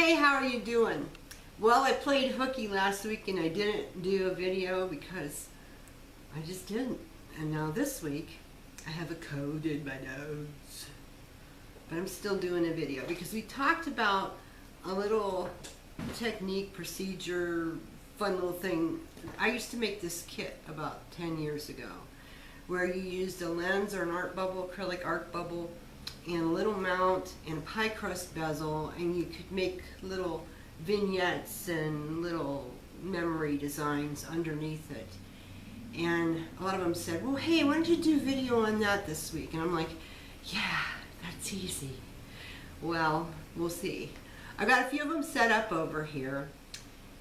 Hey, how are you doing? Well, I played hooky last week and I didn't do a video because I just didn't. And now this week I have a code in my nose. But I'm still doing a video because we talked about a little technique, procedure, fun little thing. I used to make this kit about 10 years ago where you used a lens or an art bubble, acrylic art bubble, and a little mount and a pie crust bezel, and you could make little vignettes and little memory designs underneath it. And a lot of them said, well, hey, why don't you do video on that this week? And I'm like, yeah, that's easy. Well, we'll see. I've got a few of them set up over here,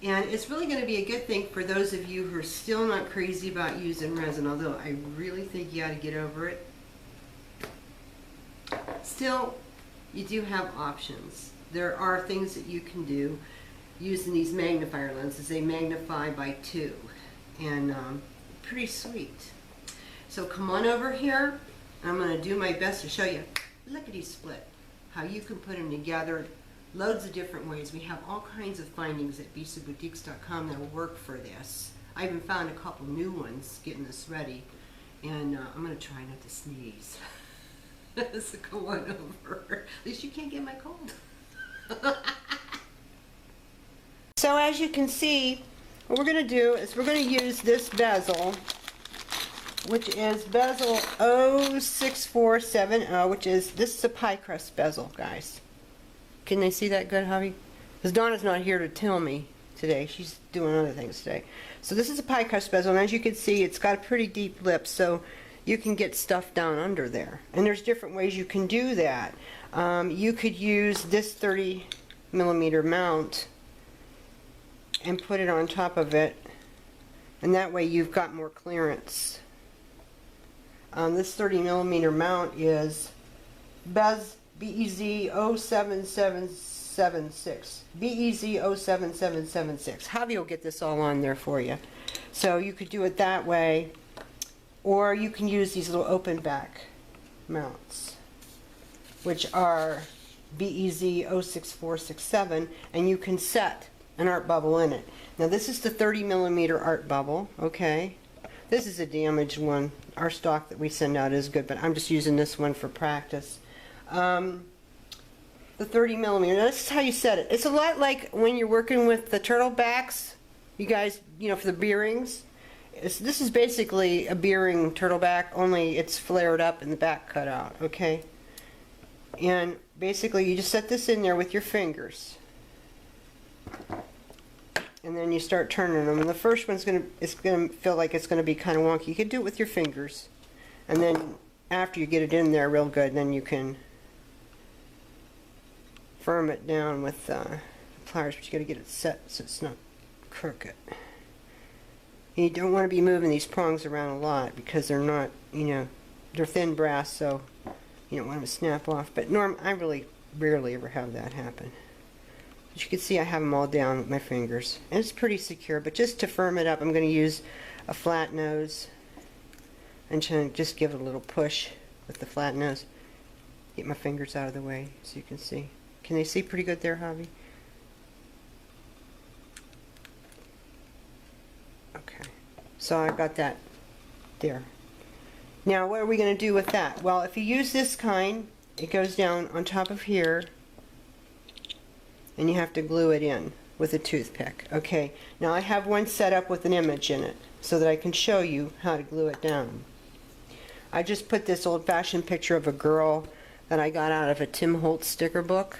and it's really going to be a good thing for those of you who are still not crazy about using resin, although I really think you ought to get over it. Still, you do have options. There are things that you can do using these magnifier lenses. They magnify by 2, and pretty sweet. So come on over here. I'm going to do my best to show you lickety-split how you can put them together loads of different ways. We have all kinds of findings at bezelboutiques.com that will work for this. I even found a couple new ones getting this ready, and I'm going to try not to sneeze. So come on over. At least you can't get my cold. So as you can see, what we're going to do is we're going to use this bezel, which is Bezel 06470, which is, this is a pie crust bezel, guys. Can they see that good, Javi? Because Donna's not here to tell me today. She's doing other things today. So this is a pie crust bezel, and as you can see, it's got a pretty deep lip, so you can get stuff down under there. And there's different ways you can do that. You could use this 30mm mount and put it on top of it, and that way you've got more clearance. This 30mm mount is BEZ07776. BEZ07776. Javi will get this all on there for you. So you could do it that way, or you can use these little open back mounts, which are BEZ06467, and you can set an art bubble in it. Now this is the 30mm art bubble, okay? This is a damaged one. Our stock that we send out is good, but I'm just using this one for practice. The 30mm, now this is how you set it. It's a lot like when you're working with the turtle backs, you guys, you know, for the bearings. This is basically a bearing turtleback, only it's flared up and the back cut out, okay? And basically you just set this in there with your fingers. And then you start turning them. And the first one's gonna feel like it's gonna be kind of wonky. You can do it with your fingers. And then after you get it in there real good, then you can firm it down with pliers, but you gotta get it set so it's not crooked. You don't want to be moving these prongs around a lot because they're not, you know, they're thin brass, so you don't want them to snap off. But I really rarely ever have that happen. As you can see, I have them all down with my fingers, and it's pretty secure. But just to firm it up, I'm going to use a flat nose and just give it a little push with the flat nose. Get my fingers out of the way so you can see. Can they see pretty good there, Javi? Okay, so I've got that there. Now what are we going to do with that? Well, if you use this kind, it goes down on top of here, and you have to glue it in with a toothpick. Okay, now I have one set up with an image in it so that I can show you how to glue it down. I just put this old-fashioned picture of a girl that I got out of a Tim Holtz sticker book.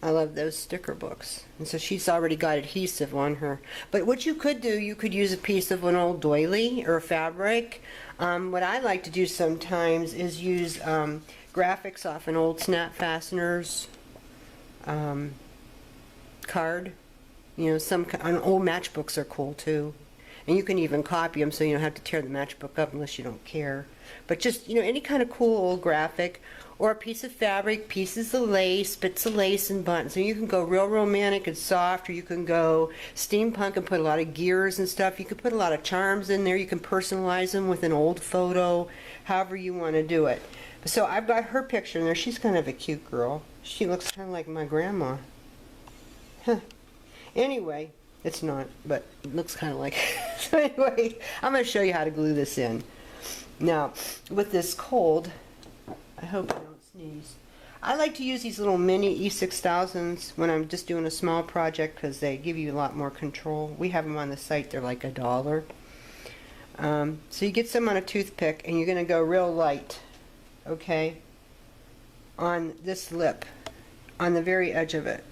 I love those sticker books. And so she's already got adhesive on her. But what you could do, you could use a piece of an old doily or fabric. What I like to do sometimes is use graphics off an old snap fasteners card. You know, old matchbooks are cool too. And you can even copy them so you don't have to tear the matchbook up unless you don't care. But just, you know, any kind of cool old graphic, or a piece of fabric, pieces of lace, bits of lace and buttons. So you can go real romantic and soft, or you can go steampunk and put a lot of gears and stuff. You can put a lot of charms in there. You can personalize them with an old photo, however you want to do it. So I've got her picture in there. She's kind of a cute girl. She looks kind of like my grandma. Anyway, it's not, but it looks kind of like it. So anyway, I'm going to show you how to glue this in. Now, with this cold, I hope I don't sneeze. I like to use these little mini E6000s when I'm just doing a small project because they give you a lot more control. We have them on the site. They're like $1. So you get some on a toothpick, and you're going to go real light, okay, on this lip, on the very edge of it.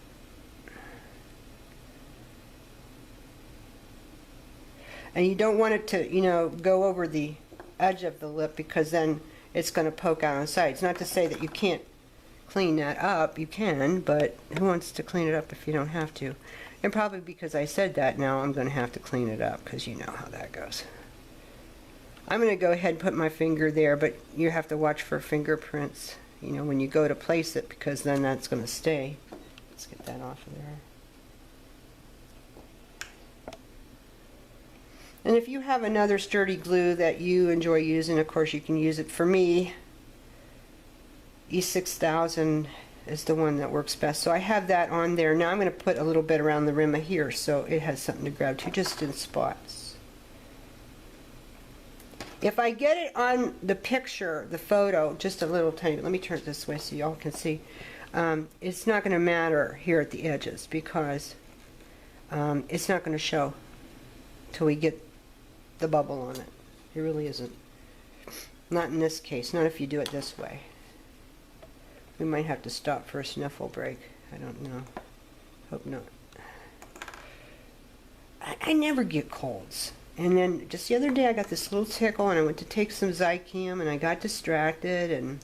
And you don't want it to, you know, go over the edge of the lip because then it's going to poke out on the sides. Not to say that you can't clean that up. You can, but who wants to clean it up if you don't have to? And probably because I said that, now I'm going to have to clean it up because you know how that goes. I'm going to go ahead and put my finger there, but you have to watch for fingerprints, you know, when you go to place it, because then that's going to stay. Let's get that off of there. And if you have another sturdy glue that you enjoy using, of course you can use it. For me, E6000 is the one that works best. So I have that on there. Now I'm going to put a little bit around the rim of here so it has something to grab to, just in spots. If I get it on the picture, the photo, just a little tiny, let me turn it this way so y'all can see. It's not going to matter here at the edges because it's not going to show till we get the bubble on it. It really isn't. Not in this case, not if you do it this way. We might have to stop for a sniffle break. I don't know. Hope not. I never get colds. And then just the other day I got this little tickle and I went to take some Zycam and I got distracted and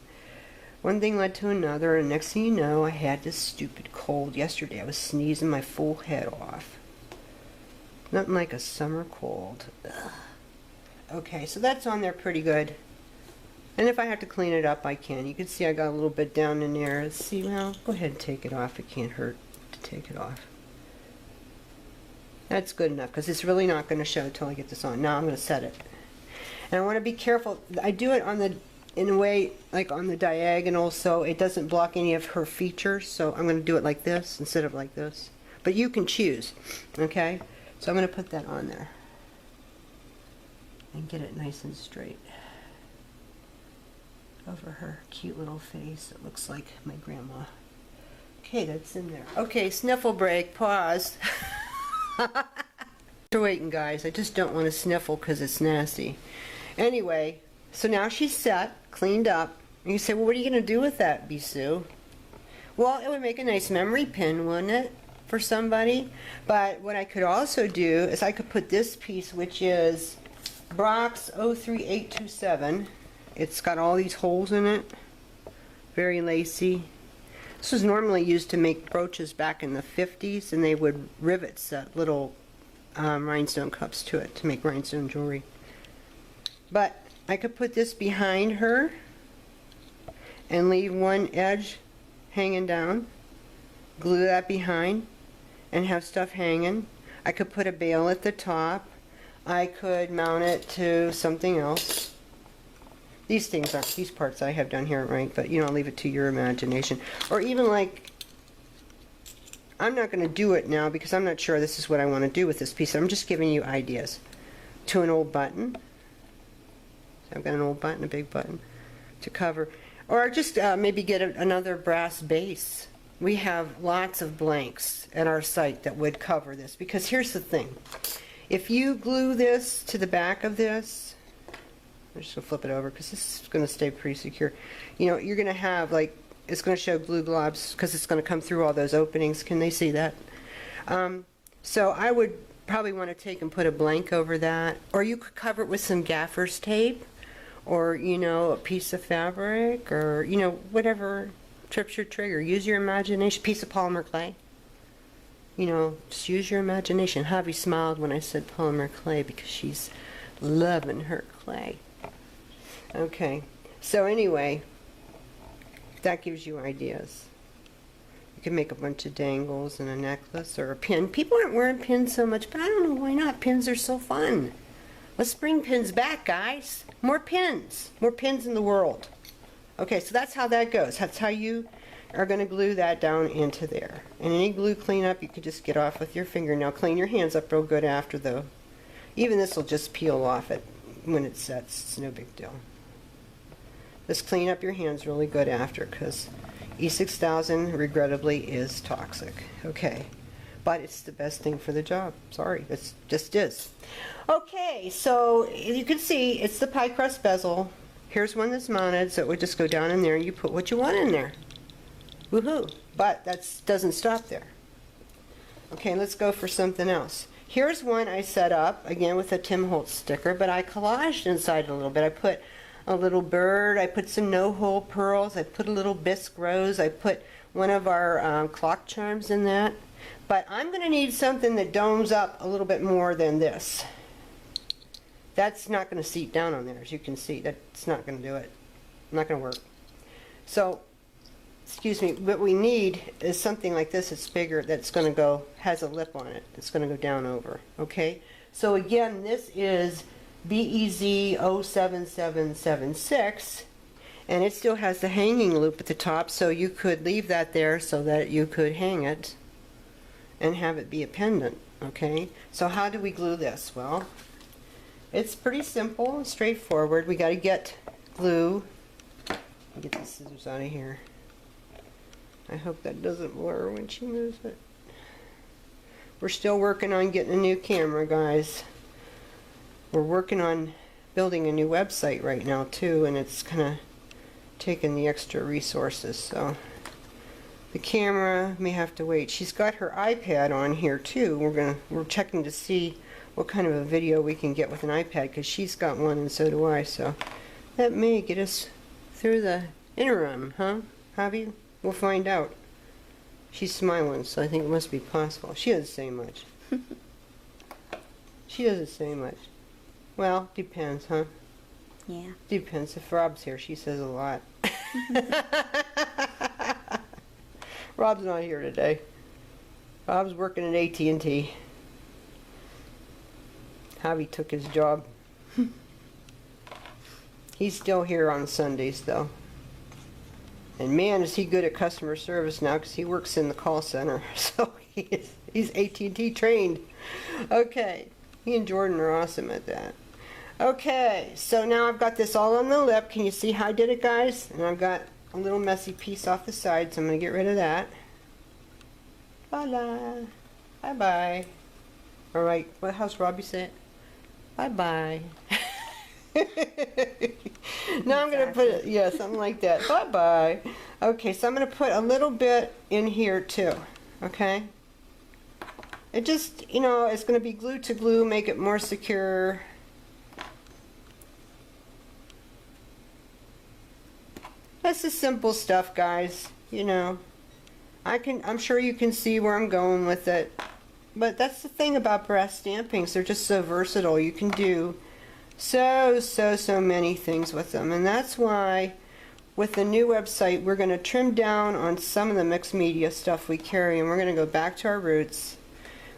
one thing led to another and next thing you know I had this stupid cold. Yesterday I was sneezing my full head off. Nothing like a summer cold. Ugh. Okay, so that's on there pretty good. And if I have to clean it up, I can. You can see I got a little bit down in there. Let's see, well, go ahead and take it off. It can't hurt to take it off. That's good enough, because it's really not going to show until I get this on. Now I'm going to set it. And I want to be careful. I do it on the, in a way, like on the diagonal, so it doesn't block any of her features. So I'm going to do it like this instead of like this. But you can choose, okay? So I'm going to put that on there. And get it nice and straight over her cute little face. It looks like my grandma. Okay, that's in there. Okay, sniffle break, pause. You're waiting, guys. I just don't want to sniffle because it's nasty. Anyway, so now she's set, cleaned up. And you say, well, what are you going to do with that, Bisou? Well, it would make a nice memory pin, wouldn't it, for somebody? But what I could also do is I could put this piece, which is Brooches 03827. It's got all these holes in it. Very lacy. This was normally used to make brooches back in the 50s, and they would rivet set little rhinestone cups to it to make rhinestone jewelry. But I could put this behind her and leave one edge hanging down, glue that behind, and have stuff hanging. I could put a bail at the top. I could mount it to something else. These things aren't, these parts I have down here, right? But you know, I'll leave it to your imagination. Or even like, I'm not going to do it now because I'm not sure this is what I want to do with this piece. I'm just giving you ideas. To an old button. So I've got an old button, a big button to cover. Or just maybe get another brass base. We have lots of blanks at our site that would cover this. Because here's the thing. If you glue this to the back of this, I'm just going to flip it over because this is going to stay pretty secure. You know, you're going to have like, it's going to show glue globs because it's going to come through all those openings. Can they see that? So I would probably want to take and put a blank over that. Or you could cover it with some gaffer's tape. Or, you know, a piece of fabric. Or, you know, whatever trips your trigger. Use your imagination. Piece of polymer clay. You know, just use your imagination. Javi smiled when I said polymer clay because she's loving her clay. Okay, so anyway, that gives you ideas. You can make a bunch of dangles and a necklace or a pin. People aren't wearing pins so much, but I don't know why not. Pins are so fun. Let's bring pins back, guys. More pins. More pins in the world. Okay, so that's how that goes. That's how you are going to glue that down into there. And any glue cleanup you could just get off with your finger. Now clean your hands up real good after though. Even this will just peel off it when it sets. It's no big deal. Just clean up your hands really good after, because E6000 regrettably is toxic. Okay, but it's the best thing for the job. Sorry, it just is. Okay, so you can see it's the pie crust bezel. Here's one that's mounted, so it would just go down in there and you put what you want in there. Woohoo! But that doesn't stop there. Okay, let's go for something else. Here's one I set up, again with a Tim Holtz sticker, but I collaged inside it a little bit. I put a little bird, I put some no-hole pearls, I put a little bisque rose, I put one of our clock charms in that. But I'm going to need something that domes up a little bit more than this. That's not going to seat down on there, as you can see. That's not going to do it. Not going to work. So, excuse me, what we need is something like this that's bigger, that's going to go, has a lip on it, that's going to go down over. Okay? So again, this is BEZ 07776, and it still has the hanging loop at the top, so you could leave that there so that you could hang it and have it be a pendant. Okay, so how do we glue this? Well, it's pretty simple and straightforward. We got to get glue. Get the scissors out of here. I hope that doesn't blur when she moves it. We're still working on getting a new camera, guys. We're working on building a new website right now too, and it's kind of taking the extra resources, so the camera may have to wait. She's got her iPad on here too. We're checking to see what kind of a video we can get with an iPad, because she's got one and so do I, so that may get us through the interim, huh, Javi? We'll find out. She's smiling, so I think it must be possible. She doesn't say much. She doesn't say much. Well, depends, huh? Yeah. Depends. If Rob's here, she says a lot. Rob's not here today. Rob's working at AT&T. Javi took his job. He's still here on Sundays, though. And man, is he good at customer service now, because he works in the call center. So he's AT&T trained. Okay. He and Jordan are awesome at that. Okay, so now I've got this all on the lip. Can you see how I did it, guys? And I've got a little messy piece off the side, so I'm going to get rid of that. Voila. Bye-bye. All right, how's Robbie say it? Bye-bye. Now I'm going to put it, yeah, something like that. Bye-bye. Okay, so I'm going to put a little bit in here, too. Okay? It just, you know, it's going to be glue to glue, make it more secure. That's the simple stuff, guys. You know, I'm sure you can see where I'm going with it. But that's the thing about brass stampings. They're just so versatile. You can do so many things with them. And that's why with the new website, we're going to trim down on some of the mixed media stuff we carry, and we're going to go back to our roots.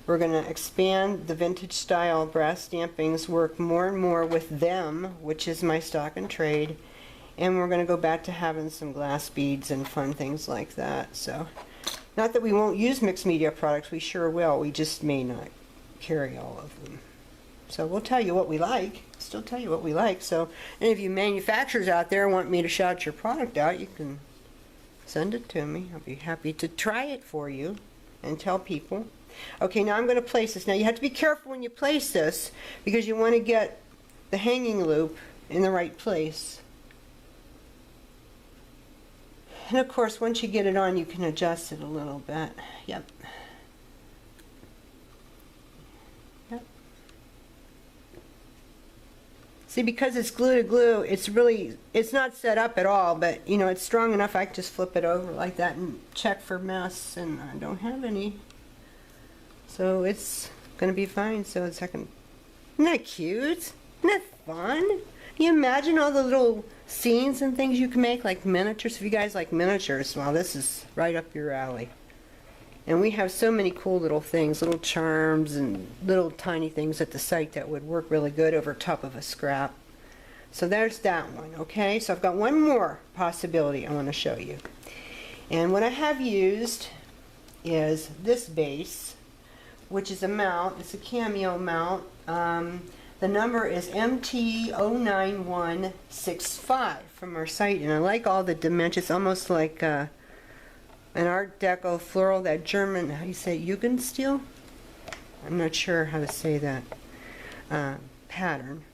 We're going to expand the vintage style brass stampings, work more and more with them, which is my stock and trade. And we're going to go back to having some glass beads and fun things like that. So, not that we won't use mixed media products, we sure will. We just may not carry all of them. So we'll tell you what we like. Still tell you what we like. So, any of you manufacturers out there want me to shout your product out, you can send it to me. I'll be happy to try it for you and tell people. Okay, now I'm going to place this. Now you have to be careful when you place this, because you want to get the hanging loop in the right place. And of course, once you get it on, you can adjust it a little bit. Yep. Yep. See, because it's glue to glue, it's not set up at all, but you know, it's strong enough I can just flip it over like that and check for mess, and I don't have any. So it's going to be fine. So it's isn't that cute? Isn't that fun? Can you imagine all the little scenes and things you can make, like miniatures? If you guys like miniatures, well, this is right up your alley. And we have so many cool little things, little charms and little tiny things at the site that would work really good over top of a scrap. So there's that one, okay? So I've got one more possibility I want to show you. And what I have used is this base, which is a mount. It's a cameo mount. The number is MT09165 from our site, and I like all the dimensions, almost like an Art Deco floral, that German, how do you say, Jugendstil? I'm not sure how to say that pattern.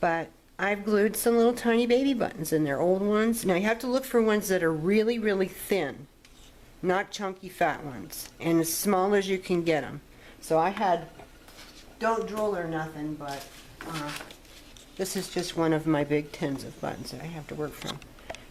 But I've glued some little tiny baby buttons in there, old ones. Now you have to look for ones that are really, really thin, not chunky fat ones, and as small as you can get them. So I had, don't drool or nothing, but this is just one of my big tins of buttons that I have to work from.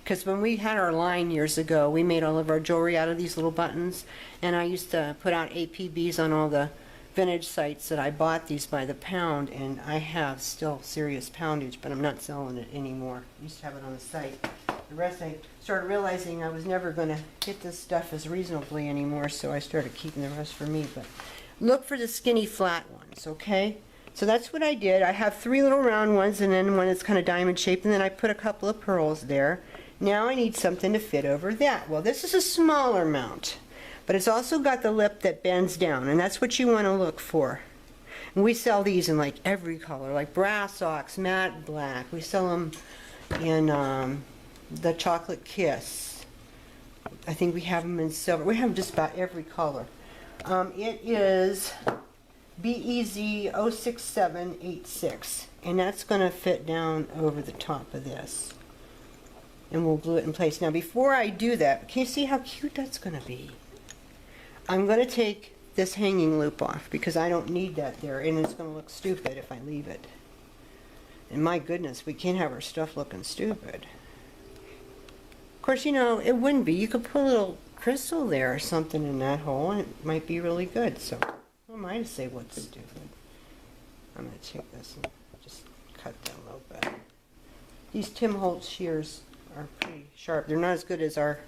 Because when we had our line years ago, we made all of our jewelry out of these little buttons, and I used to put out APBs on all the vintage sites that I bought these by the pound, and I have still serious poundage, but I'm not selling it anymore. I used to have it on the site. The rest, I started realizing I was never going to get this stuff as reasonably anymore, so I started keeping the rest for me. But look for the skinny flat ones, okay? So that's what I did. I have 3 little round ones and then one that's kind of diamond shaped, and then I put a couple of pearls there. Now I need something to fit over that. Well, this is a smaller mount, but it's also got the lip that bends down, and that's what you want to look for. And we sell these in like every color, like brass ox, matte black. We sell them in the chocolate kiss. I think we have them in silver. We have just about every color. It is BEZ 06786, and that's going to fit down over the top of this. And we'll glue it in place. Now before I do that, can you see how cute that's going to be? I'm going to take this hanging loop off because I don't need that there, and it's going to look stupid if I leave it. And my goodness, we can't have our stuff looking stupid. Of course, you know, it wouldn't be. You could put a little crystal there or something in that hole, and it might be really good. So, who am I to say what's stupid? I'm going to take this and just cut that a little bit. These Tim Holtz shears are pretty sharp. They're not as good as our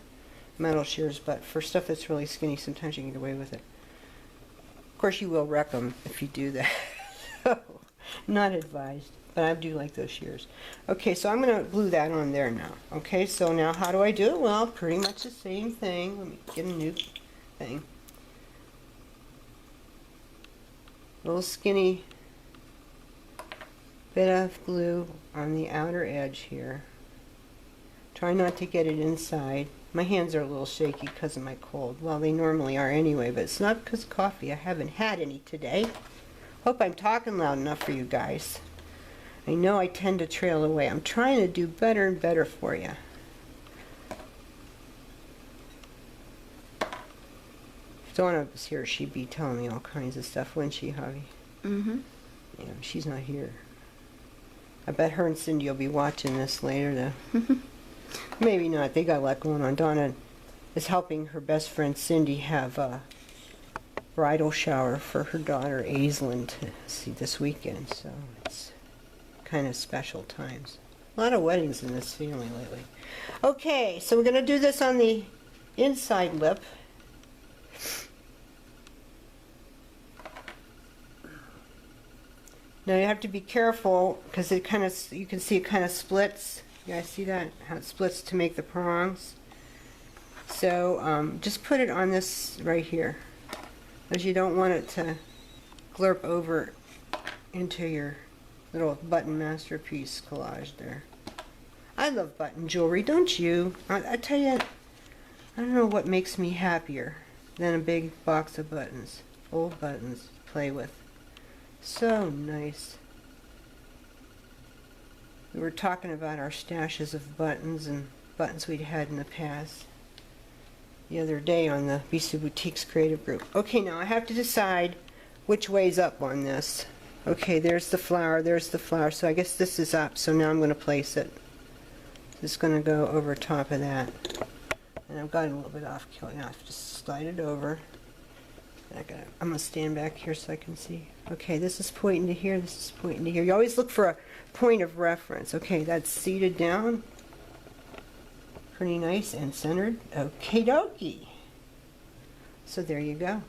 metal shears, but for stuff that's really skinny, sometimes you can get away with it. Of course, you will wreck them if you do that. So, not advised, but I do like those shears. Okay, so I'm going to glue that on there now. Okay, so now how do I do it? Well, pretty much the same thing. Let me get a new thing. Little skinny bit of glue on the outer edge here. Try not to get it inside. My hands are a little shaky because of my cold. Well, they normally are anyway, but it's not because of coffee. I haven't had any today. Hope I'm talking loud enough for you guys. I know I tend to trail away. I'm trying to do better and better for you. If Donna was here, she'd be telling me all kinds of stuff, wouldn't she, Javi? Mm-hmm. Yeah, she's not here. I bet her and Cindy will be watching this later, though. Maybe not. They got a lot going on. Donna is helping her best friend Cindy have a bridal shower for her daughter Aislinn to see this weekend, so it's kind of special times. A lot of weddings in this family lately. Okay, so we're going to do this on the inside lip. Now you have to be careful because it kind of, you can see it kind of splits. You guys see that? How it splits to make the prongs. So just put it on this right here, because you don't want it to glurp over into your little button masterpiece collage there. I love button jewelry, don't you? I tell you, I don't know what makes me happier than a big box of buttons, old buttons to play with. So nice. We were talking about our stashes of buttons and buttons we'd had in the past the other day on the Bissou Boutiques creative group. Okay, now I have to decide which way's up on this. Okay, there's the flower, so I guess this is up, so now I'm going to place it. Just going to go over top of that. And I've got it a little bit off killing off. Just slide it over. I'm going to stand back here so I can see. Okay, this is pointing to here, this is pointing to here. You always look for a point of reference. Okay, that's seated down. Pretty nice and centered. Okie dokie. So there you go.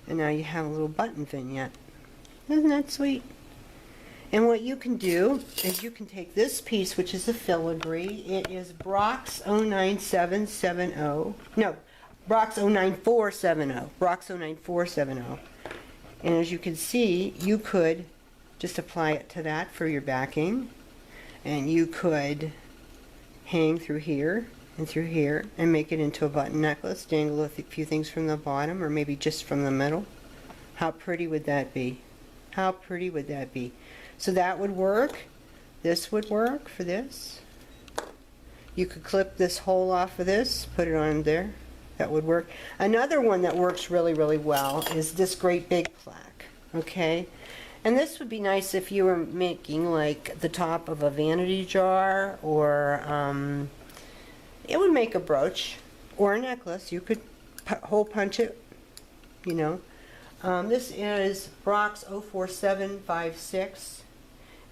And now you have a little button vignette. Isn't that sweet? And what you can do is you can take this piece, which is a filigree. It is Brock's 09770. No, Brock's 09470. Brock's 09470. And as you can see, you could just apply it to that for your backing. And you could hang through here and make it into a button necklace, dangle a few things from the bottom or maybe just from the middle. How pretty would that be? How pretty would that be? So that would work. This would work for this. You could clip this hole off of this, put it on there. That would work. Another one that works really, really well is this great big plaque. Okay? And this would be nice if you were making like the top of a vanity jar, or it would make a brooch or a necklace. You could hole punch it, you know. This is Brock's 04756,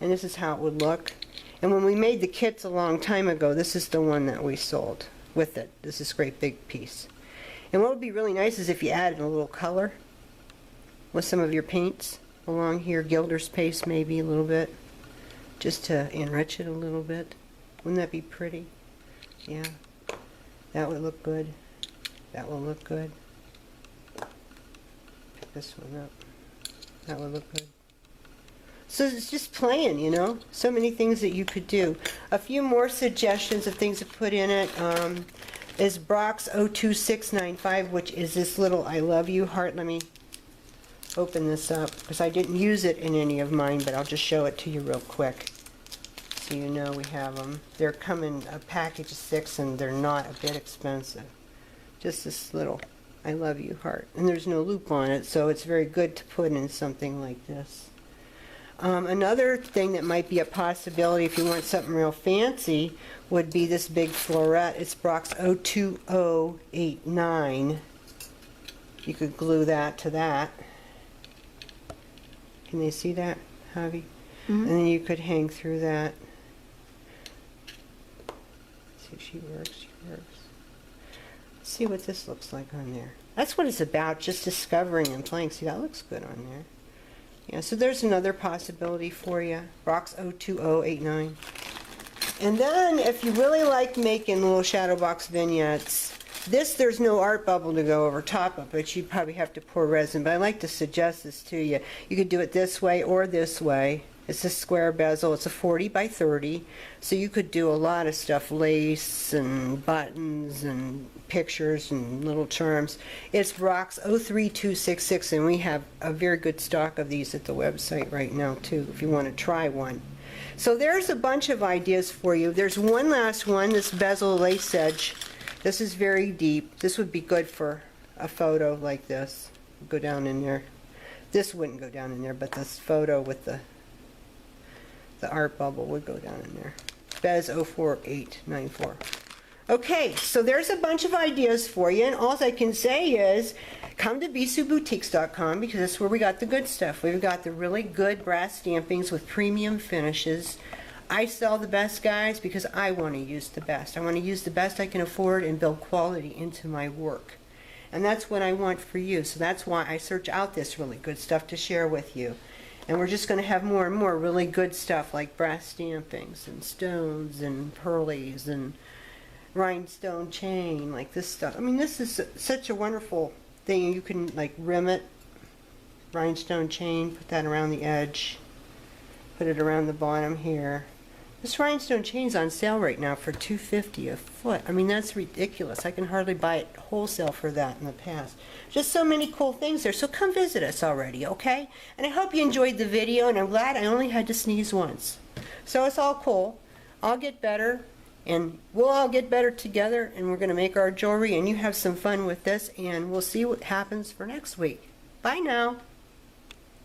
and this is how it would look. And when we made the kits a long time ago, this is the one that we sold with it. This is a great big piece. And what would be really nice is if you added a little color with some of your paints along here, gilder's paste maybe a little bit, just to enrich it a little bit. Wouldn't that be pretty? Yeah, that would look good. That will look good. Pick this one up. That would look good. So it's just playing, you know, so many things that you could do. A few more suggestions of things to put in it is Brock's 02695, which is this little I love you heart. Let me open this up because I didn't use it in any of mine, but I'll just show it to you real quick so you know we have them. They're come in a package of 6 and they're not a bit expensive. Just this little I love you heart. And there's no loop on it, so it's very good to put in something like this. Another thing that might be a possibility if you want something real fancy would be this big floret. It's Brock's 02089. You could glue that to that. Can they see that, Javi? And then you could hang through that. See if she works. She works. Let's see what this looks like on there. That's what it's about, just discovering and playing. See, that looks good on there. Yeah, so there's another possibility for you. Brock's 02089. And then, if you really like making little shadow box vignettes, there's no art bubble to go over top of it. You'd probably have to pour resin, but I like to suggest this to you. You could do it this way or this way. It's a square bezel. It's a 40 by 30, so you could do a lot of stuff, lace and buttons and pictures and little charms. It's Brock's 03266, and we have a very good stock of these at the website right now too, if you want to try one. So there's a bunch of ideas for you. There's one last one, this bezel lace edge. This is very deep. This would be good for a photo like this. Go down in there. This wouldn't go down in there, but this photo with the art bubble would go down in there. Bez 04894. Okay, so there's a bunch of ideas for you, and all I can say is come to BisuBoutiques.com because that's where we got the good stuff. We've got the really good brass stampings with premium finishes. I sell the best, guys, because I want to use the best. I want to use the best I can afford and build quality into my work. And that's what I want for you. So that's why I search out this really good stuff to share with you. And we're just going to have more and more really good stuff like brass stampings and stones and pearlies and rhinestone chain, like this stuff. I mean, this is such a wonderful thing. You can like rim it, rhinestone chain, put that around the edge, put it around the bottom here. This rhinestone chain's on sale right now for $2.50 a foot. I mean, that's ridiculous. I can hardly buy it wholesale for that in the past. Just so many cool things there. So come visit us already, okay? And I hope you enjoyed the video, and I'm glad I only had to sneeze once. So it's all cool. I'll get better, and we'll all get better together, and we're going to make our jewelry, and you have some fun with this, and we'll see what happens for next week. Bye now.